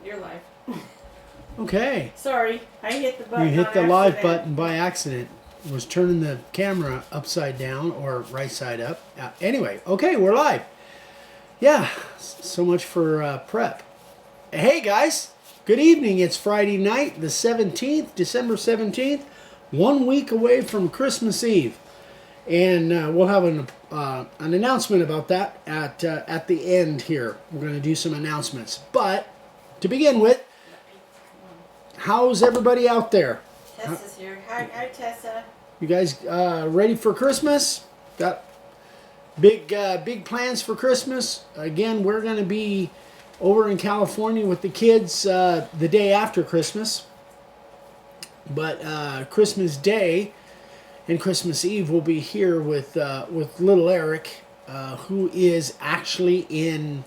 You're live. Okay. Sorry, I hit the button. You hit the on live accident. button by accident. Was turning the camera upside down or right side up. Anyway, okay, we're live. Yeah, so much for prep. Hey guys, good evening. It's Friday night, the 17th, December 17th, 1 week away from Christmas Eve. And we'll have an announcement about that at the end here. We're going to do some announcements. But to begin with, how's everybody out there? Tessa's here. Hi, Tessa. You guys ready for Christmas? Got big plans for Christmas? Again, we're going to be over in California with the kids the day after Christmas. But Christmas Day and Christmas Eve we'll be here with little Eric, who is actually in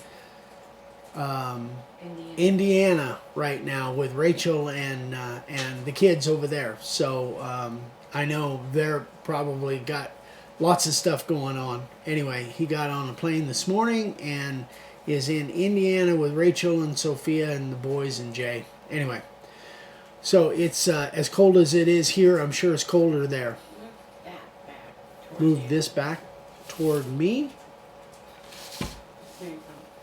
Indiana right now with Rachel and the kids over there. So I know they're probably got lots of stuff going on. Anyway, he got on a plane this morning and is in Indiana with Rachel and Sophia and the boys and Jay. Anyway, so it's as cold as it is here. I'm sure it's colder there. Move this back toward me.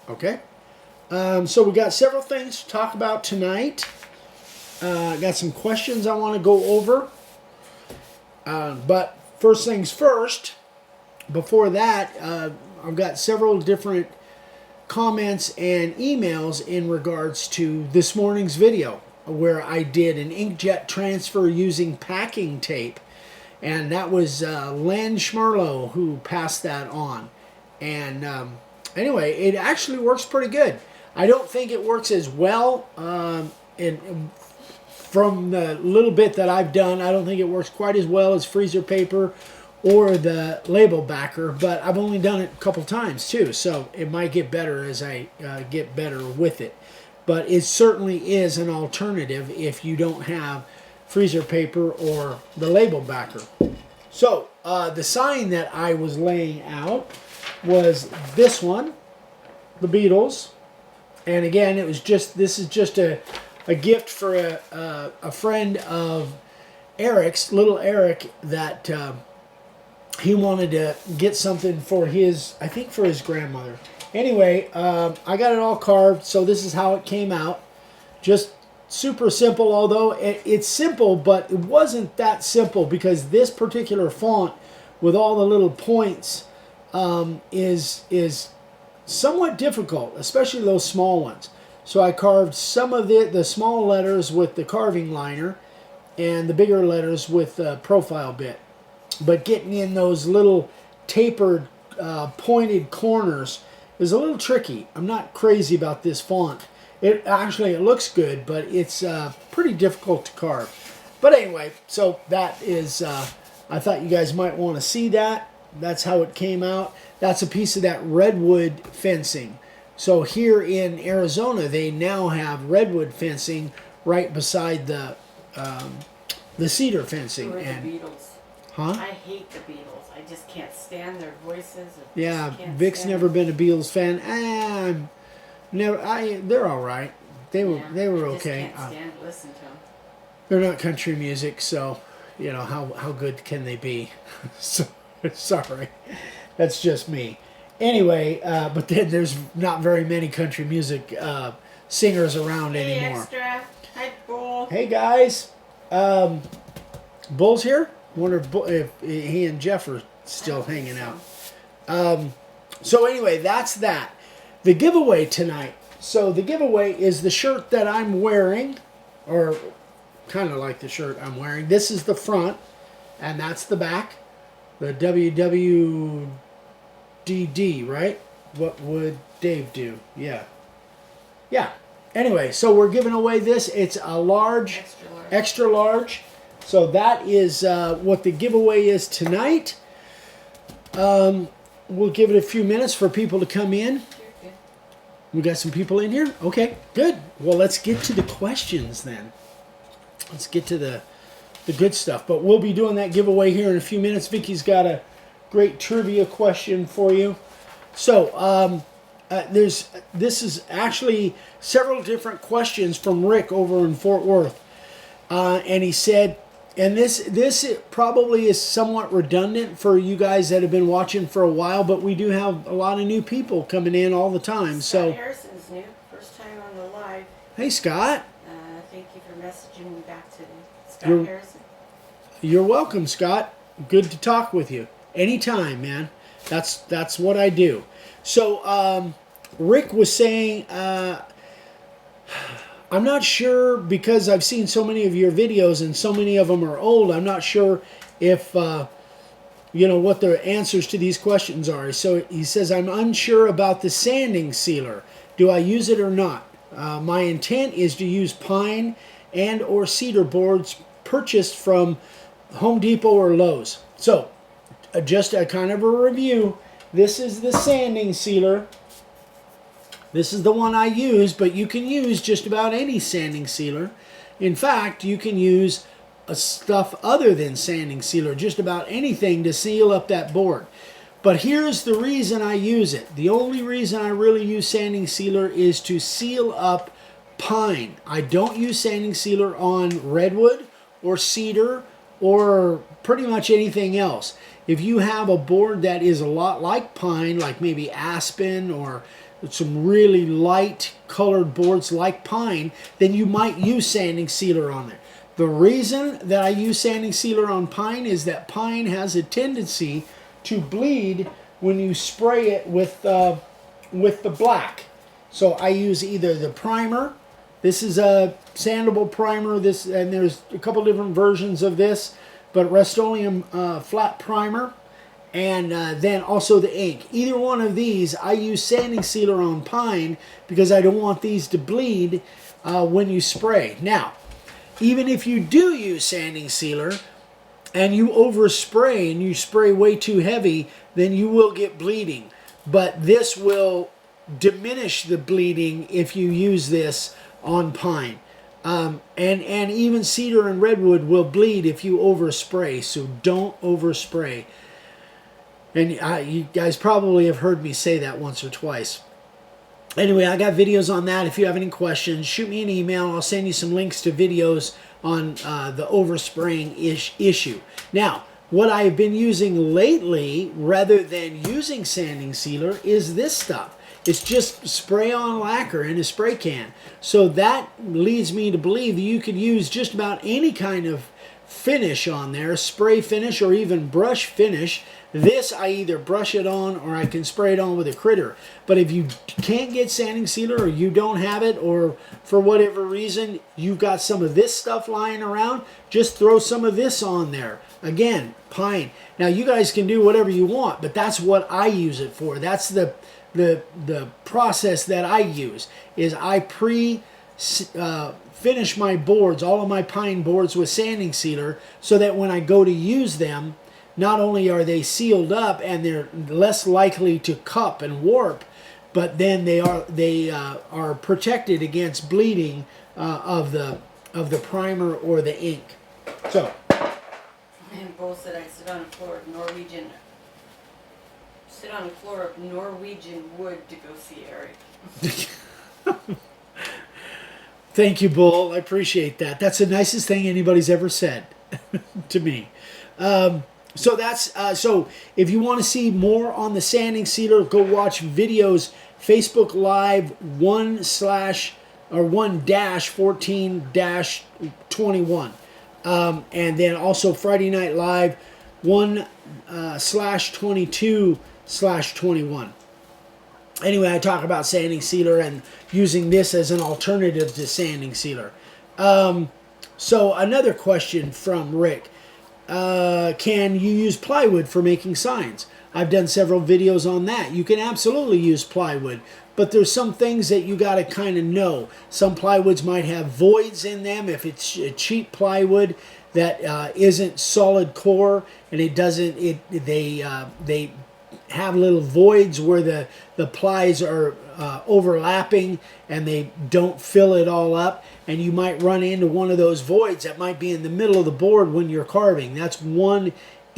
Okay. So we got several things to talk about tonight. Got some questions I want to go over. But first things first, before that, I've got several different comments and emails in regards to this morning's video where I did an inkjet transfer using packing tape. And that was Len Schmerlo who passed that on. And anyway, it actually works pretty good. I don't think it works as well from the little bit that I've done. I don't think it works quite as well as freezer paper or the label backer, but I've only done it a couple times too, so it might get better as I get better with it. But it certainly is an alternative if you don't have freezer paper or the label backer. So the sign that I was laying out was this one, the Beatles. And again, it was this is just a gift for a friend of Eric's, little Eric, that he wanted to get something for his, I think for his grandmother. Anyway, I got it all carved, so this is how it came out. Just super simple, although it's simple, but it wasn't that simple because this particular font with all the little points is somewhat difficult, especially those small ones. So I carved some of the small letters with the carving liner and the bigger letters with the profile bit. But getting in those little tapered, pointed corners is a little tricky. I'm not crazy about this font. It looks good, but it's pretty difficult to carve. But anyway, so that is, I thought you guys might want to see that. That's how it came out. That's a piece of that redwood fencing. So here in Arizona, they now have redwood fencing right beside the cedar fencing. The And Beatles. huh? I hate the Beatles. I just can't stand their voices. Yeah, Vic's never been a Beatles fan. They're all right. They were okay. I just can't stand to listen to them. They're not country music, so you know how good can they be? So sorry, that's just me. Anyway, but then there's not very many country music singers around anymore. Extra. Hi, Bull. Hey guys, Bull's here. Wonder if he and Jeff are still hanging out. So anyway, that's that. The giveaway tonight. So the giveaway is the shirt that I'm wearing, or kind of like the shirt I'm wearing. This is the front, and that's the back. The WWDD, right? What would Dave do? Yeah. Anyway, so we're giving away this. It's a large, extra large. So that is what the giveaway is tonight. We'll give it a few minutes for people to come in. We got some people in here? Okay, good. Well, let's get to the questions then. Let's get to the good stuff. But we'll be doing that giveaway here in a few minutes. Vicky's got a great trivia question for you. So, this is actually several different questions from Rick over in Fort Worth, and he said, and this probably is somewhat redundant for you guys that have been watching for a while, but we do have a lot of new people coming in all the time. So Scott Harrison's new, first time on the live. hey, Scott. Thank you for messaging me back today. Scott You're- Harrison. You're welcome, Scott. Good to talk with you. Anytime, man. That's what I do. So Rick was saying, I'm not sure, because I've seen so many of your videos and so many of them are old, I'm not sure if, what the answers to these questions are. So he says, I'm unsure about the sanding sealer. Do I use it or not? My intent is to use pine and or cedar boards purchased from Home Depot or Lowe's. So just a kind of a review. This is the sanding sealer. This is the one I use, but you can use just about any sanding sealer. In fact, you can use stuff other than sanding sealer, just about anything to seal up that board. But here's the reason I use it. The only reason I really use sanding sealer is to seal up pine. I don't use sanding sealer on redwood or cedar or pretty much anything else. If you have a board that is a lot like pine, like maybe aspen or some really light colored boards like pine, then you might use sanding sealer on there. The reason that I use sanding sealer on pine is that pine has a tendency to bleed when you spray it with the black. So I use either the primer. This is a sandable primer. And there's a couple different versions of this, but Rust-Oleum flat primer. And then also the ink. Either one of these, I use sanding sealer on pine because I don't want these to bleed when you spray. Now, even if you do use sanding sealer and you overspray and you spray way too heavy, then you will get bleeding. But this will diminish the bleeding if you use this on pine. And even cedar and redwood will bleed if you overspray, so don't overspray. And you guys probably have heard me say that once or twice. Anyway, I got videos on that. If you have any questions, shoot me an email. I'll send you some links to videos on the overspraying issue. Now, what I've been using lately, rather than using sanding sealer, is this stuff. It's just spray-on lacquer in a spray can. So that leads me to believe that you could use just about any kind of finish on there, spray finish or even brush finish. This, I either brush it on or I can spray it on with a critter. But if you can't get sanding sealer or you don't have it, or for whatever reason you've got some of this stuff lying around, just throw some of this on there. Again, pine. Now you guys can do whatever you want, but that's what I use it for. That's the process that I use, is I finish my boards, all of my pine boards, with sanding sealer, so that when I go to use them, not only are they sealed up and they're less likely to cup and warp, but then they are protected against bleeding of the primer or the ink. So. And Bo said I sit on a floor of Norwegian wood to go see Eric. Thank you, Bull. I appreciate that. That's the nicest thing anybody's ever said to me. So that's so if you want to see more on the sanding sealer, go watch videos, Facebook Live 1-14-21. And then also Friday Night Live 1/22/21. Anyway, I talk about sanding sealer and using this as an alternative to sanding sealer. So another question from Rick. Can you use plywood for making signs? I've done several videos on that. You can absolutely use plywood, but there's some things that you got to kind of know. Some plywoods might have voids in them if it's cheap plywood that isn't solid core, and they have little voids where the plies are overlapping and they don't fill it all up, and you might run into one of those voids that might be in the middle of the board when you're carving. That's one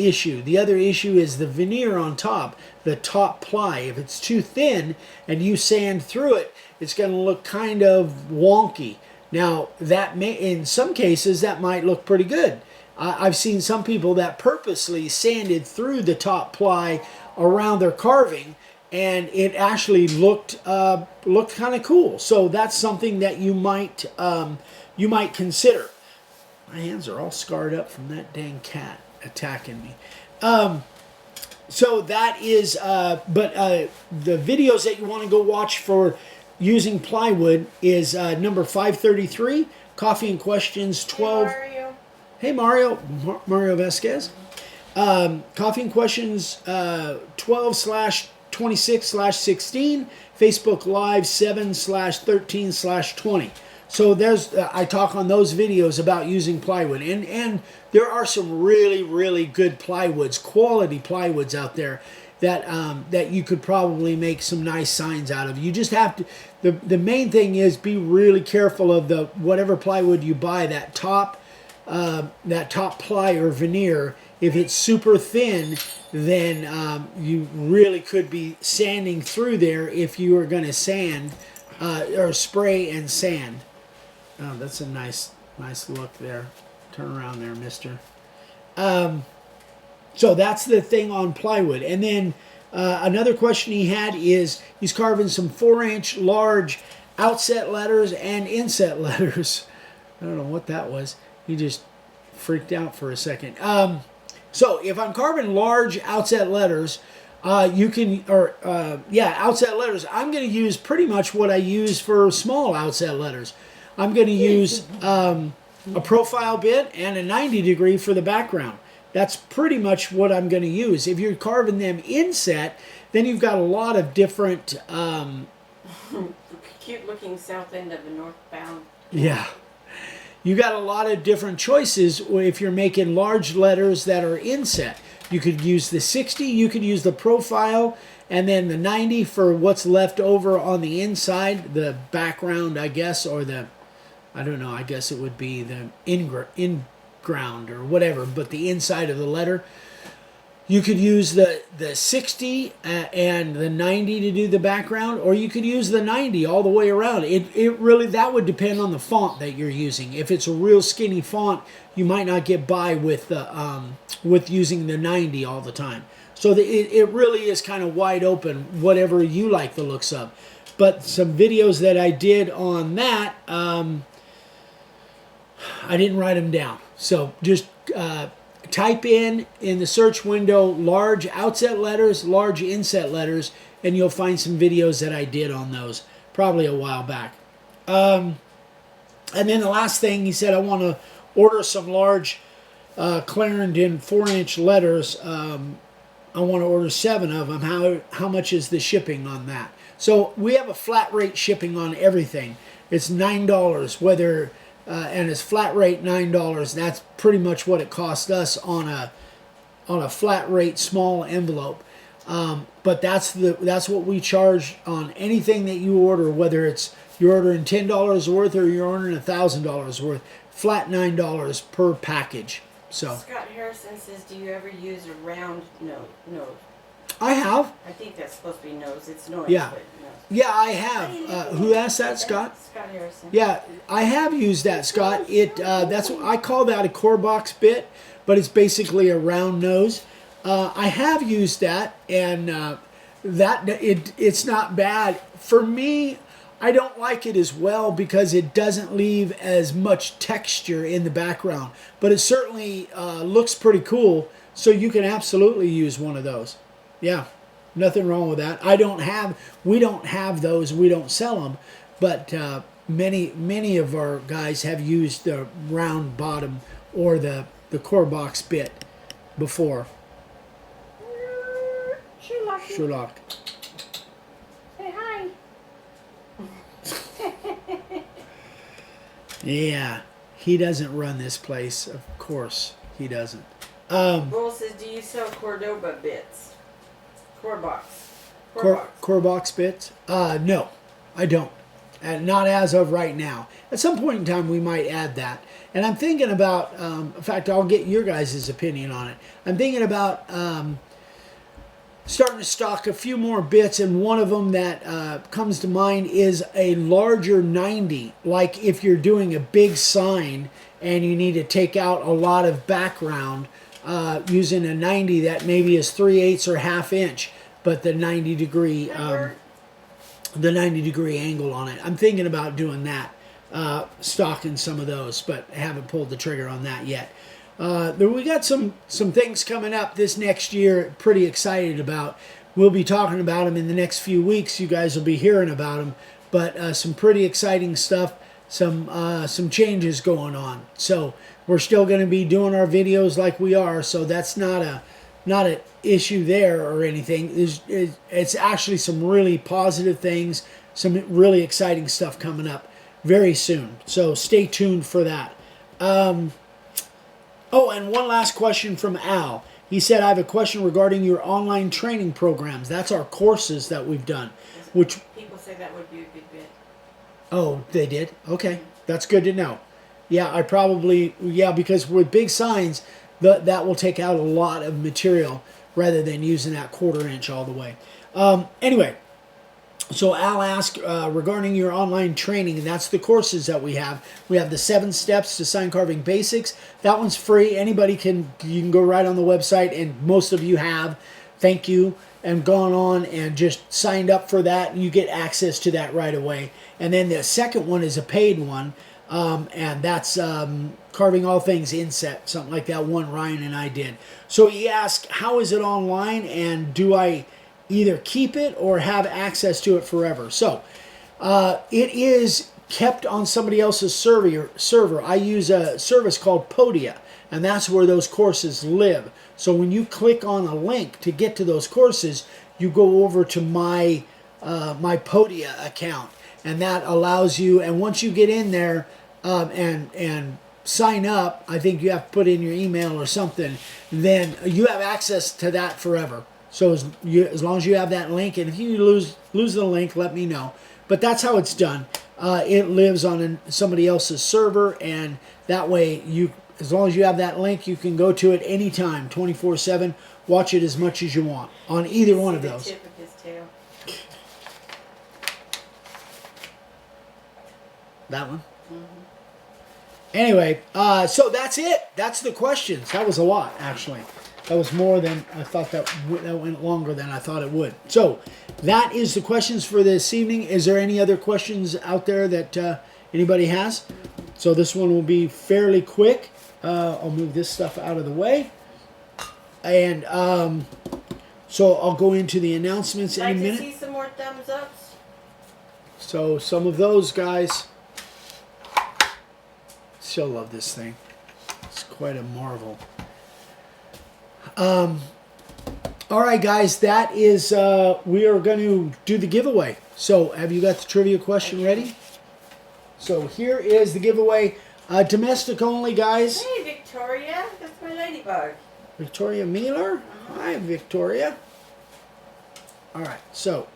issue. The other issue is the veneer on top, the top ply. If it's too thin and you sand through it, it's going to look kind of wonky. Now, that may, in some cases, that might look pretty good. I've seen some people that purposely sanded through the top ply around their carving, and it actually looked kind of cool. So that's something that you might consider. My hands are all scarred up from that dang cat attacking me. So that is, the videos that you want to go watch for using plywood is number 533, Coffee and Questions 12. Hey, Mario. Hey, Mario Vasquez. Coffee and Questions 12/26/16, Facebook Live 7/13/20. So there's I talk on those videos about using plywood, and there are some really good plywoods, quality plywoods out there that that you could probably make some nice signs out of. You just have to. The main thing is be really careful of the whatever plywood you buy, that top ply or veneer. If it's super thin, then you really could be sanding through there if you are going to sand or spray and sand. Oh, that's a nice look there. Turn around there, mister. So that's the thing on plywood. And then another question he had is he's carving some 4-inch large outset letters and inset letters. I don't know what that was. He just freaked out for a second. So if I'm carving large outset letters, outset letters, I'm going to use pretty much what I use for small outset letters. I'm going to use a profile bit and a 90 degree for the background. That's pretty much what I'm going to use. If you're carving them inset, then you've got a lot of different... Cute looking south end of the northbound. Yeah. You got a lot of different choices if you're making large letters that are inset. You could use the 60, you could use the profile, and then the 90 for what's left over on the inside, the background, I guess, or the, I don't know, I guess it would be the in-ground or whatever, but the inside of the letter. You could use the 60 and the 90 to do the background, or you could use the 90 all the way around. It really, that would depend on the font that you're using. If it's a real skinny font, you might not get by with using the 90 all the time. So it really is kind of wide open, whatever you like the looks of. But some videos that I did on that, I didn't write them down. So just type in the search window large outset letters, large inset letters, and you'll find some videos that I did on those probably a while back. And then the last thing, he said, I want to order some large Clarendon 4-inch letters. I want to order 7 of them. How much is the shipping on that? So we have a flat rate shipping on everything. It's $9, whether and it's flat rate $9. That's pretty much what it cost us on a flat rate small envelope. But that's what we charge on anything that you order, whether it's you're ordering $10 worth or you're ordering $1,000 worth. Flat $9 per package. So Scott Harrison says, do you ever use a round nose? I have. I think that's supposed to be nose. It's noise. Yeah. But no. Yeah, I have. Who asked that, Scott? Scott Harrison. Yeah, I have used that, Scott. That's what I call that a core box bit, but it's basically a round nose. I have used that, and it's not bad for me. I don't like it as well because it doesn't leave as much texture in the background, but it certainly looks pretty cool. So you can absolutely use one of those. Yeah. Nothing wrong with that. We don't have those. We don't sell them, but many of our guys have used the round bottom or the core box bit before. Sherlock. Say hi. Yeah, he doesn't run this place. Of course, he doesn't. Bull says, do you sell Cordoba bits? Core box. Core box bits? No, I don't. and not as of right now. At some point in time, we might add that. And I'm thinking about, in fact, I'll get your guys' opinion on it. I'm thinking about starting to stock a few more bits, and one of them that comes to mind is a larger 90. Like if you're doing a big sign and you need to take out a lot of background, using a 90 that maybe is 3/8 or 1/2 inch, but the 90 degree angle on it. I'm thinking about doing that, stocking some of those, but I haven't pulled the trigger on that yet. We got some things coming up this next year. Pretty excited about. We'll be talking about them in the next few weeks. You guys will be hearing about them, but some pretty exciting stuff. Some changes going on. So we're still going to be doing our videos like we are. So that's not an issue there or anything. It's actually some really positive things, some really exciting stuff coming up very soon. So stay tuned for that. Oh, and one last question from Al. He said, I have a question regarding your online training programs. That's our courses that we've done. Which people say that would be a good bit. Oh, they did? Okay. That's good to know. Yeah, because with big signs, that will take out a lot of material rather than using that 1/4 inch all the way. Anyway, so Al asked regarding your online training, and that's the courses that we have. We have the 7 steps to sign carving basics. That one's free. You can go right on the website, and most of you have. Thank you. And gone on and just signed up for that, and you get access to that right away. And then the second one is a paid one, and that's carving all things inset, something like that one Ryan and I did. So he asked, how is it online, and do I either keep it or have access to it forever? So it is kept on somebody else's server. I use a service called Podia, and that's where those courses live. So when you click on a link to get to those courses, you go over to my Podia account, and that allows you. And once you get in there and sign up, I think you have to put in your email or something. Then you have access to that forever. So as long as you have that link, and if you lose the link, let me know. But that's how it's done. It lives on somebody else's server, and that way as long as you have that link, you can go to it anytime, 24/7. Watch it as much as you want on either one of those. Tip of his tail. That one? Mm-hmm. Anyway, so that's it. That's the questions. That was a lot, actually. That was more than I thought. That went longer than I thought it would. So that is the questions for this evening. Is there any other questions out there that anybody has? So this one will be fairly quick. I'll move this stuff out of the way. And so I'll go into the announcements in a minute. Like to see some more thumbs ups? So some of those guys still love this thing. It's quite a marvel. All right, guys, that is, we are going to do the giveaway. So have you got the trivia question ready? So here is the giveaway. Domestic only, guys. Hey, Victoria. That's my ladybug. Victoria Mealer. Hi, Victoria. All right, so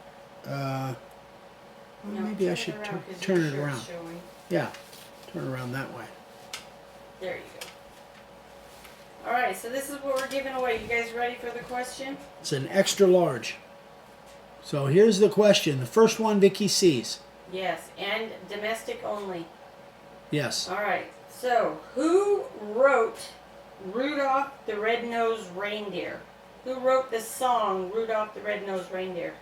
maybe I should turn it around. Showing. Yeah, turn around that way. There you go. All right, so this is what we're giving away. You guys ready for the question? It's an extra large. So here's the question. The first one Vicky sees. Yes, and domestic only. Yes. All right, so who wrote Rudolph the Red-Nosed Reindeer? Who wrote the song Rudolph the Red-Nosed Reindeer?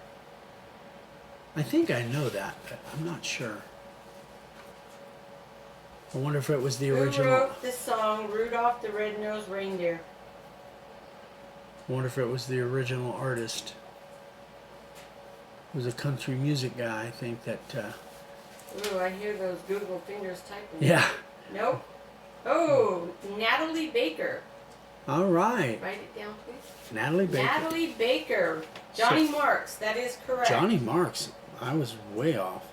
I think I know that, but I'm not sure. I wonder if it was the original. Who wrote the song Rudolph the Red-Nosed Reindeer? I wonder if it was the original artist. It was a country music guy, I think, that... Ooh, I hear those Google fingers typing. Yeah. Nope. Oh, Natalie Baker. All right. Write it down, please. Natalie Baker. Natalie Baker. Johnny Marks. That is correct. Johnny Marks. I was way off.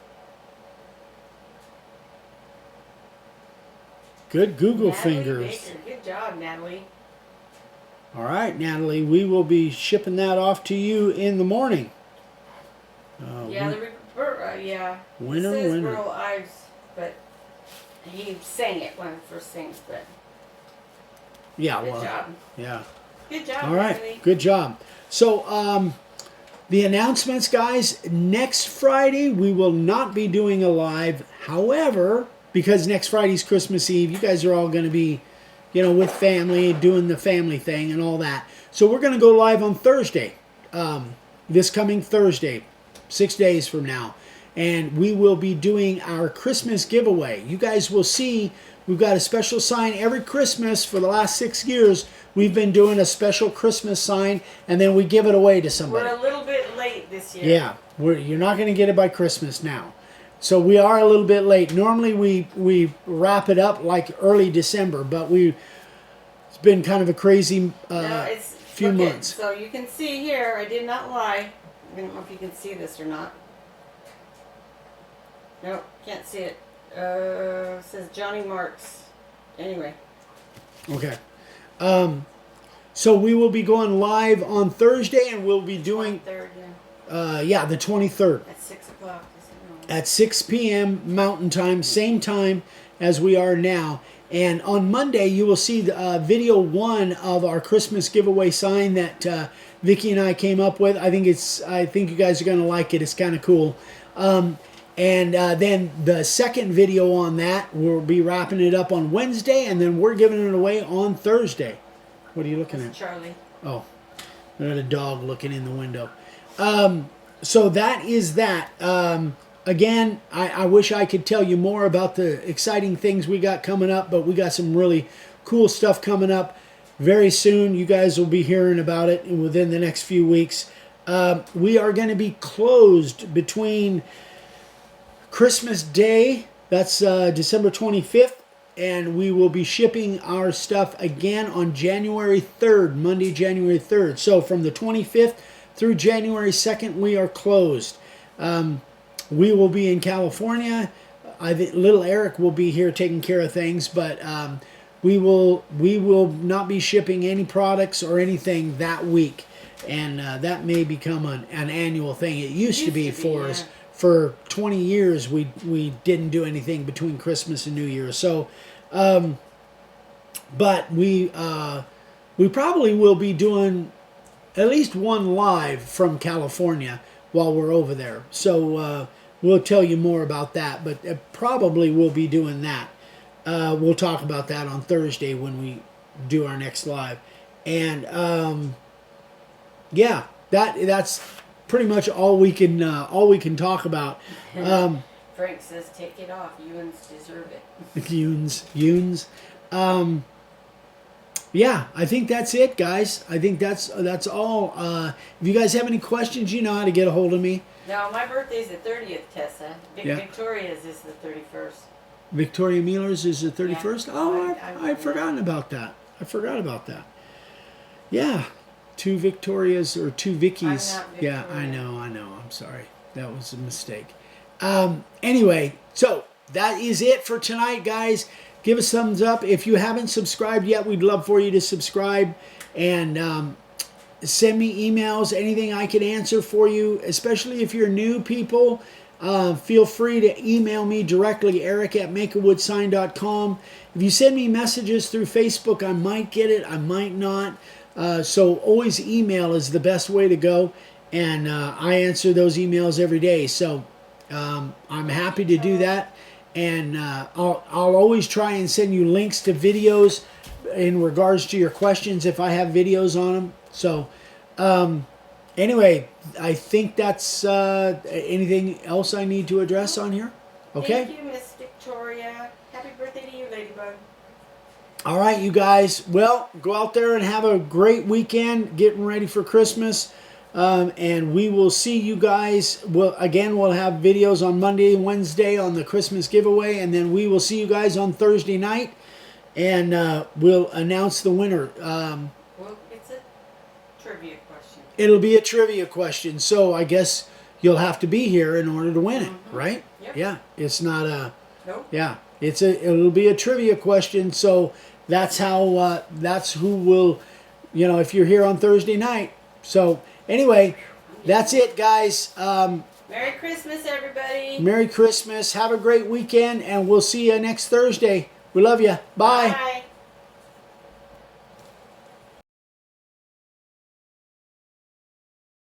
Good Google Natalie fingers. Baker. Good job, Natalie. All right, Natalie. We will be shipping that off to you in the morning. Yeah. Winner, it says winner. Rural Ives, but he sang it one of the first things. But Yeah, good well, job. yeah. Good job, All right, Emily. good job. So, the announcements, guys. Next Friday we will not be doing a live. However, because next Friday's Christmas Eve, you guys are all going to be, with family, doing the family thing and all that. So we're going to go live on Thursday, this coming Thursday, 6 days from now. And we will be doing our Christmas giveaway. You guys will see we've got a special sign every Christmas for the last 6 years. We've been doing a special Christmas sign, and then we give it away to somebody. We're a little bit late this year. Yeah, you're not going to get it by Christmas now. So we are a little bit late. Normally we wrap it up like early December, but it's been kind of a crazy few months. So you can see here, I did not lie. I don't know if you can see this or not. Nope, can't see it. It says Johnny Marks. Anyway. Okay. So we will be going live on Thursday, and we'll be doing 23rd, the 23rd. At 6 o'clock. At 6 p.m. Mountain Time, same time as we are now. And on Monday, you will see the, video 1 of our Christmas giveaway sign that Vicki and I came up with. I think you guys are going to like it. It's kind of cool. And then the second video on that, we'll be wrapping it up on Wednesday, and then we're giving it away on Thursday. What are you looking at? Charlie. Oh, there's a dog looking in the window. So that is that. Again, I wish I could tell you more about the exciting things we got coming up, but we got some really cool stuff coming up very soon. You guys will be hearing about it within the next few weeks. We are going to be closed between Christmas Day, that's December 25th, and we will be shipping our stuff again on January 3rd, Monday, January 3rd. So from the 25th through January 2nd, we are closed. We will be in California. I think little Eric will be here taking care of things, but we will not be shipping any products or anything that week, and that may become an annual thing. It used to be for us. For 20 years, we didn't do anything between Christmas and New Year. So, but we probably will be doing at least one live from California while we're over there. So we'll tell you more about that, but probably we'll be doing that. We'll talk about that on Thursday when we do our next live. And yeah, that's pretty much all we can talk about. Frank says, "Take it off. Ewans deserve it." Ewans. Yeah, I think that's it, guys. I think that's all. If you guys have any questions, you know how to get a hold of me. No, my birthday's the 30th, Tessa. Yeah. Victoria's is the 31st. Victoria Mueller's is the 31st. Yeah. Oh, I've I'd forgotten about that. I forgot about that. Yeah, 2 Victorias or 2 Vickies. I'm not Yeah, Victoria. I know. I'm sorry. That was a mistake. Anyway, so that is it for tonight, guys. Give us a thumbs up. If you haven't subscribed yet, we'd love for you to subscribe. And send me emails, anything I can answer for you, especially if you're new people. Feel free to email me directly, eric@makeawoodsign.com. If you send me messages through Facebook, I might get it, I might not. So always email is the best way to go. And I answer those emails every day. So I'm happy to do that. And I'll always try and send you links to videos in regards to your questions if I have videos on them. So anyway, I think that's anything else I need to address on here. Okay. Thank you, Miss Victoria. Happy birthday to you, Ladybug. All right, you guys. Well, go out there and have a great weekend, getting ready for Christmas. And we will see you guys. We'll have videos on Monday and Wednesday on the Christmas giveaway. And then we will see you guys on Thursday night. And we'll announce the winner. Well, it's a trivia question. It'll be a trivia question. So I guess you'll have to be here in order to win it, right? Yep. Yeah. It's not a... Nope. Yeah. It'll be a trivia question. So that's how... that's who will... if you're here on Thursday night. So... Anyway, that's it, guys. Merry Christmas, everybody. Merry Christmas. Have a great weekend, and we'll see you next Thursday. We love you. Bye. Bye.